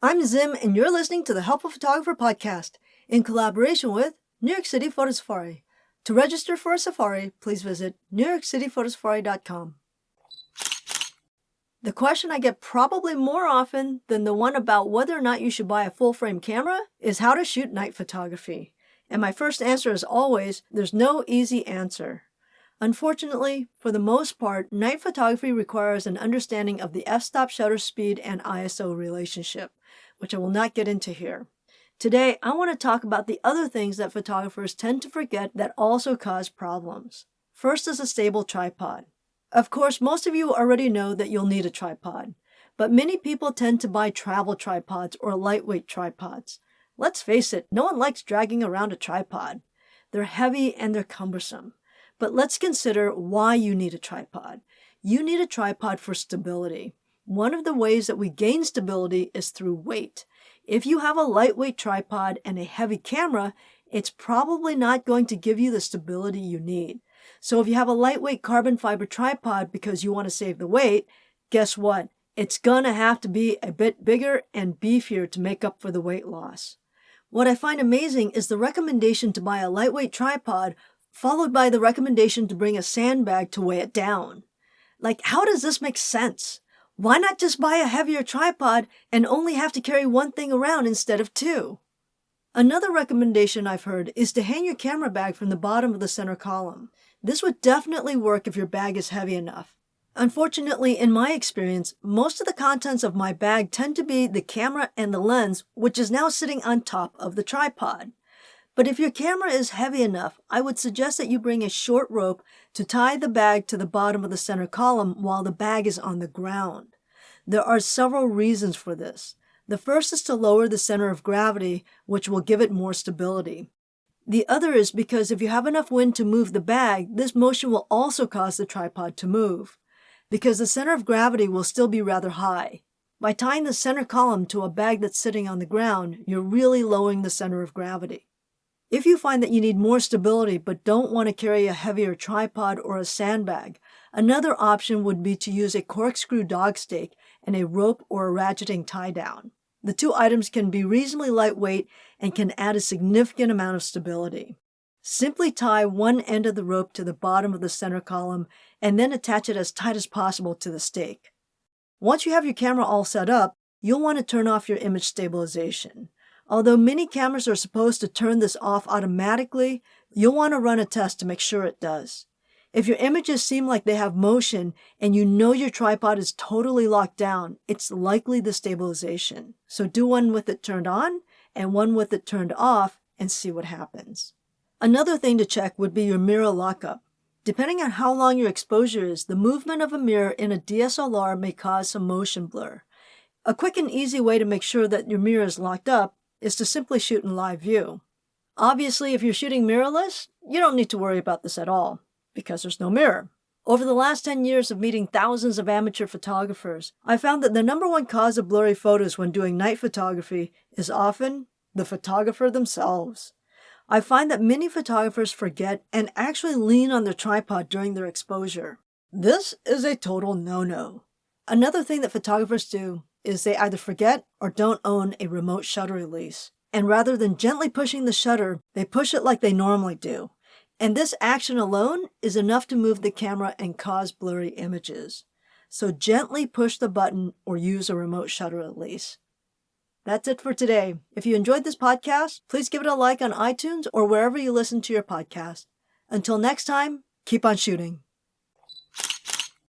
I'm Zim, and you're listening to the Helpful Photographer Podcast in collaboration with New York City Photo Safari. To register for a safari, please visit NewYorkCityPhotosafari.com. The question I get probably more often than the one about whether or not you should buy a full-frame camera is how to shoot night photography. And my first answer is always, there's no easy answer. Unfortunately, for the most part, night photography requires an understanding of the f-stop shutter speed and ISO relationship, which I will not get into here. Today, I want to talk about the other things that photographers tend to forget that also cause problems. First is a stable tripod. Of course, most of you already know that you'll need a tripod, but many people tend to buy travel tripods or lightweight tripods. Let's face it, no one likes dragging around a tripod. They're heavy and they're cumbersome. But let's consider why you need a tripod. You need a tripod for stability. One of the ways that we gain stability is through weight. If you have a lightweight tripod and a heavy camera, it's probably not going to give you the stability you need. So if you have a lightweight carbon fiber tripod because you want to save the weight, guess what? It's going to have to be a bit bigger and beefier to make up for the weight loss. What I find amazing is the recommendation to buy a lightweight tripod followed by the recommendation to bring a sandbag to weigh it down. Like, how does this make sense? Why not just buy a heavier tripod and only have to carry one thing around instead of two? Another recommendation I've heard is to hang your camera bag from the bottom of the center column. This would definitely work if your bag is heavy enough. Unfortunately, in my experience, most of the contents of my bag tend to be the camera and the lens, which is now sitting on top of the tripod. But if your camera is heavy enough, I would suggest that you bring a short rope to tie the bag to the bottom of the center column while the bag is on the ground. There are several reasons for this. The first is to lower the center of gravity, which will give it more stability. The other is because if you have enough wind to move the bag, this motion will also cause the tripod to move, because the center of gravity will still be rather high. By tying the center column to a bag that's sitting on the ground, you're really lowering the center of gravity. If you find that you need more stability but don't want to carry a heavier tripod or a sandbag, another option would be to use a corkscrew dog stake and a rope or a ratcheting tie-down. The two items can be reasonably lightweight and can add a significant amount of stability. Simply tie one end of the rope to the bottom of the center column and then attach it as tight as possible to the stake. Once you have your camera all set up, you'll want to turn off your image stabilization. Although many cameras are supposed to turn this off automatically, you'll want to run a test to make sure it does. If your images seem like they have motion and you know your tripod is totally locked down, it's likely the stabilization. So do one with it turned on and one with it turned off and see what happens. Another thing to check would be your mirror lockup. Depending on how long your exposure is, the movement of a mirror in a DSLR may cause some motion blur. A quick and easy way to make sure that your mirror is locked up is to simply shoot in live view. Obviously, if you're shooting mirrorless, you don't need to worry about this at all, because there's no mirror. Over the last 10 years of meeting thousands of amateur photographers, I found that the number one cause of blurry photos when doing night photography is often the photographer themselves. I find that many photographers forget and actually lean on their tripod during their exposure. This is a total no-no. Another thing that photographers do is they either forget or don't own a remote shutter release. And rather than gently pushing the shutter, they push it like they normally do. And this action alone is enough to move the camera and cause blurry images. So gently push the button or use a remote shutter release. That's it for today. If you enjoyed this podcast, please give it a like on iTunes or wherever you listen to your podcast. Until next time, keep on shooting.